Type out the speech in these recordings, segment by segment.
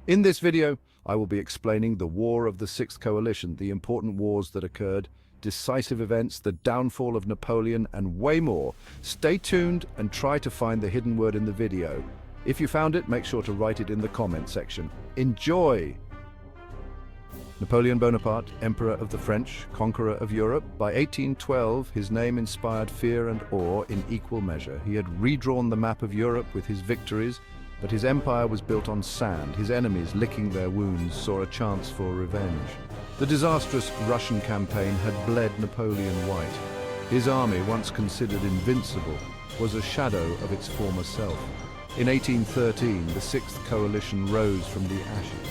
In this video, I will be explaining the War of the Sixth Coalition, the important wars that occurred, decisive events, the downfall of Napoleon, and way more. Stay tuned and try to find the hidden word in the video. If you found it, make sure to write it in the comment section. Enjoy! Napoleon Bonaparte, Emperor of the French, conqueror of Europe. By 1812, his name inspired fear and awe in equal measure. He had redrawn the map of Europe with his victories, but his empire was built on sand. His enemies, licking their wounds, saw a chance for revenge. The disastrous Russian campaign had bled Napoleon white. His army, once considered invincible, was a shadow of its former self. In 1813, the Sixth Coalition rose from the ashes.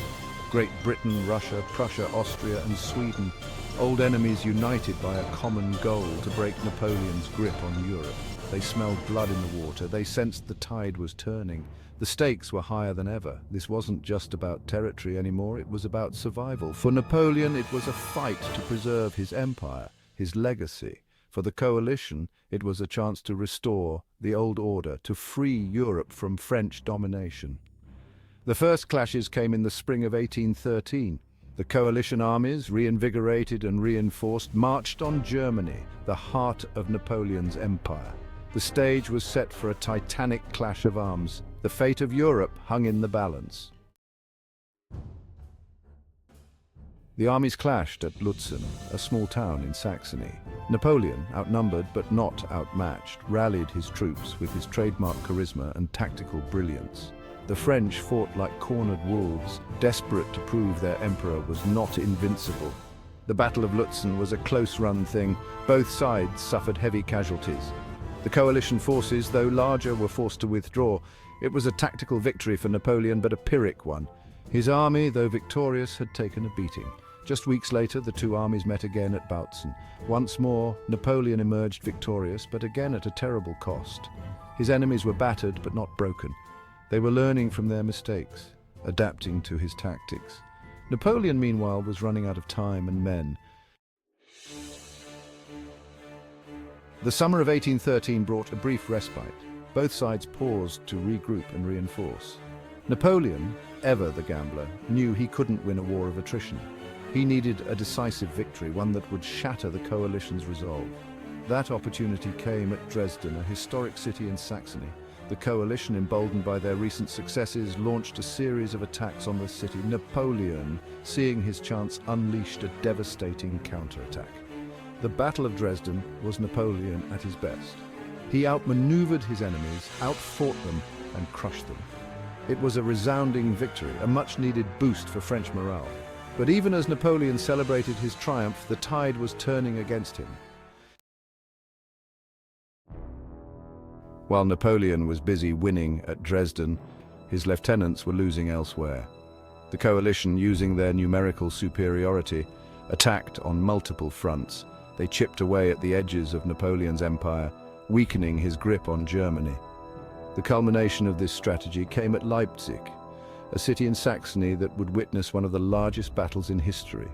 Great Britain, Russia, Prussia, Austria, and Sweden, old enemies united by a common goal to break Napoleon's grip on Europe. They smelled blood in the water. They sensed the tide was turning. The stakes were higher than ever. This wasn't just about territory anymore, it was about survival. For Napoleon, it was a fight to preserve his empire, his legacy. For the coalition, it was a chance to restore the old order, to free Europe from French domination. The first clashes came in the spring of 1813. The coalition armies, reinvigorated and reinforced, marched on Germany, the heart of Napoleon's empire. The stage was set for a titanic clash of arms. The fate of Europe hung in the balance. The armies clashed at Lützen, a small town in Saxony. Napoleon, outnumbered but not outmatched, rallied his troops with his trademark charisma and tactical brilliance. The French fought like cornered wolves, desperate to prove their emperor was not invincible. The Battle of Lützen was a close-run thing. Both sides suffered heavy casualties. The coalition forces, though larger, were forced to withdraw. It was a tactical victory for Napoleon, but a Pyrrhic one. His army, though victorious, had taken a beating. Just weeks later, the two armies met again at Bautzen. Once more, Napoleon emerged victorious, but again at a terrible cost. His enemies were battered, but not broken. They were learning from their mistakes, adapting to his tactics. Napoleon, meanwhile, was running out of time and men. The summer of 1813 brought a brief respite. Both sides paused to regroup and reinforce. Napoleon, ever the gambler, knew he couldn't win a war of attrition. He needed a decisive victory, one that would shatter the coalition's resolve. That opportunity came at Dresden, a historic city in Saxony. The coalition, emboldened by their recent successes, launched a series of attacks on the city. Napoleon, seeing his chance, unleashed a devastating counterattack. The Battle of Dresden was Napoleon at his best. He outmaneuvered his enemies, outfought them, and crushed them. It was a resounding victory, a much-needed boost for French morale. But even as Napoleon celebrated his triumph, the tide was turning against him. While Napoleon was busy winning at Dresden, his lieutenants were losing elsewhere. The coalition, using their numerical superiority, attacked on multiple fronts. They chipped away at the edges of Napoleon's empire, weakening his grip on Germany. The culmination of this strategy came at Leipzig, a city in Saxony that would witness one of the largest battles in history.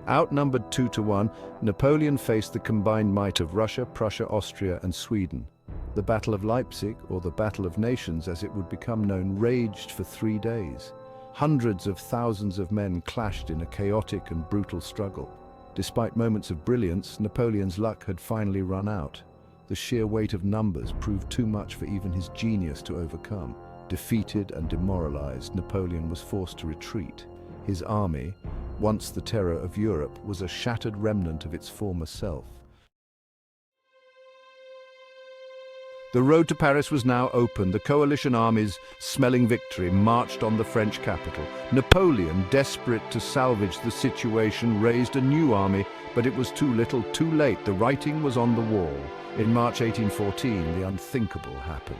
Outnumbered 2-1, Napoleon faced the combined might of Russia, Prussia, Austria, and Sweden. The Battle of Leipzig, or the Battle of Nations as it would become known, raged for 3 days. Hundreds of thousands of men clashed in a chaotic and brutal struggle. Despite moments of brilliance, Napoleon's luck had finally run out. The sheer weight of numbers proved too much for even his genius to overcome. Defeated and demoralized, Napoleon was forced to retreat. His army, once the terror of Europe, was a shattered remnant of its former self. The road to Paris was now open. The coalition armies, smelling victory, marched on the French capital. Napoleon, desperate to salvage the situation, raised a new army, but it was too little, too late. The writing was on the wall. In March 1814, the unthinkable happened.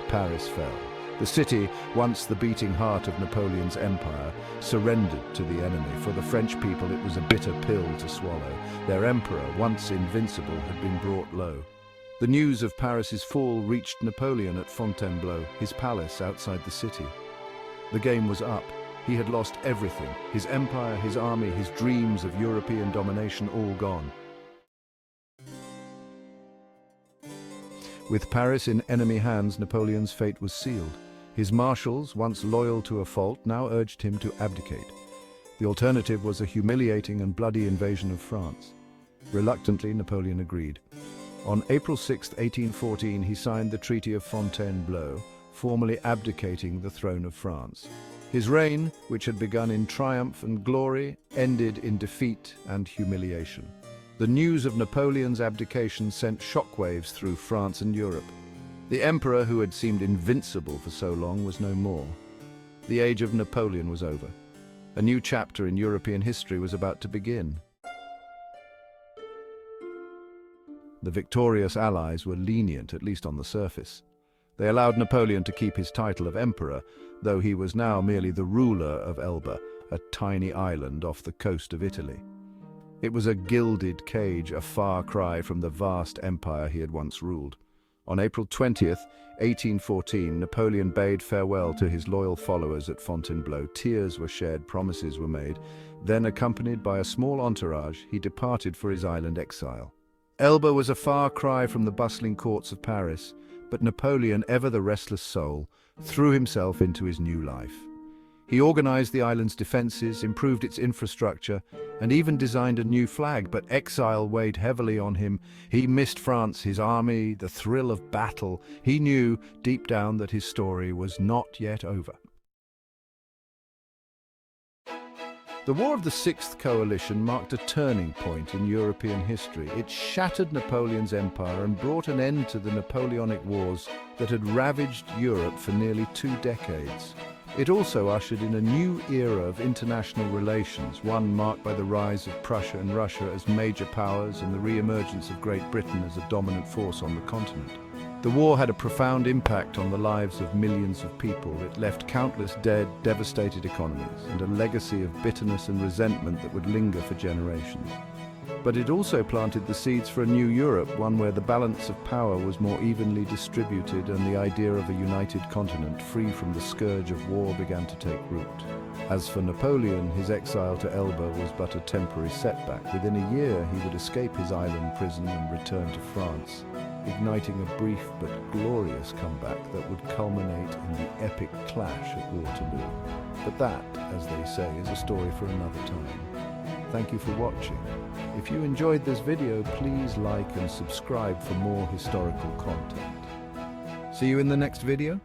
Paris fell. The city, once the beating heart of Napoleon's empire, surrendered to the enemy. For the French people, it was a bitter pill to swallow. Their emperor, once invincible, had been brought low. The news of Paris's fall reached Napoleon at Fontainebleau, his palace outside the city. The game was up. He had lost everything: his empire, his army, his dreams of European domination, all gone. With Paris in enemy hands, Napoleon's fate was sealed. His marshals, once loyal to a fault, now urged him to abdicate. The alternative was a humiliating and bloody invasion of France. Reluctantly, Napoleon agreed. On April 6, 1814, he signed the Treaty of Fontainebleau, formally abdicating the throne of France. His reign, which had begun in triumph and glory, ended in defeat and humiliation. The news of Napoleon's abdication sent shockwaves through France and Europe. The emperor, who had seemed invincible for so long, was no more. The age of Napoleon was over. A new chapter in European history was about to begin. The victorious Allies were lenient, at least on the surface. They allowed Napoleon to keep his title of emperor, though he was now merely the ruler of Elba, a tiny island off the coast of Italy. It was a gilded cage, a far cry from the vast empire he had once ruled. On April 20th, 1814, Napoleon bade farewell to his loyal followers at Fontainebleau. Tears were shed, promises were made. Then, accompanied by a small entourage, he departed for his island exile. Elba was a far cry from the bustling courts of Paris, but Napoleon, ever the restless soul, threw himself into his new life. He organized the island's defenses, improved its infrastructure, and even designed a new flag, but exile weighed heavily on him. He missed France, his army, the thrill of battle. He knew deep down that his story was not yet over. The War of the Sixth Coalition marked a turning point in European history. It shattered Napoleon's empire and brought an end to the Napoleonic Wars that had ravaged Europe for nearly 2 decades. It also ushered in a new era of international relations, one marked by the rise of Prussia and Russia as major powers and the re-emergence of Great Britain as a dominant force on the continent. The war had a profound impact on the lives of millions of people. It left countless dead, devastated economies, and a legacy of bitterness and resentment that would linger for generations. But it also planted the seeds for a new Europe, one where the balance of power was more evenly distributed and the idea of a united continent free from the scourge of war began to take root. As for Napoleon, his exile to Elba was but a temporary setback. Within a year, he would escape his island prison and return to France, igniting a brief but glorious comeback that would culminate in the epic clash at Waterloo. But that, as they say, is a story for another time. Thank you for watching. If you enjoyed this video, please like and subscribe for more historical content. See you in the next video.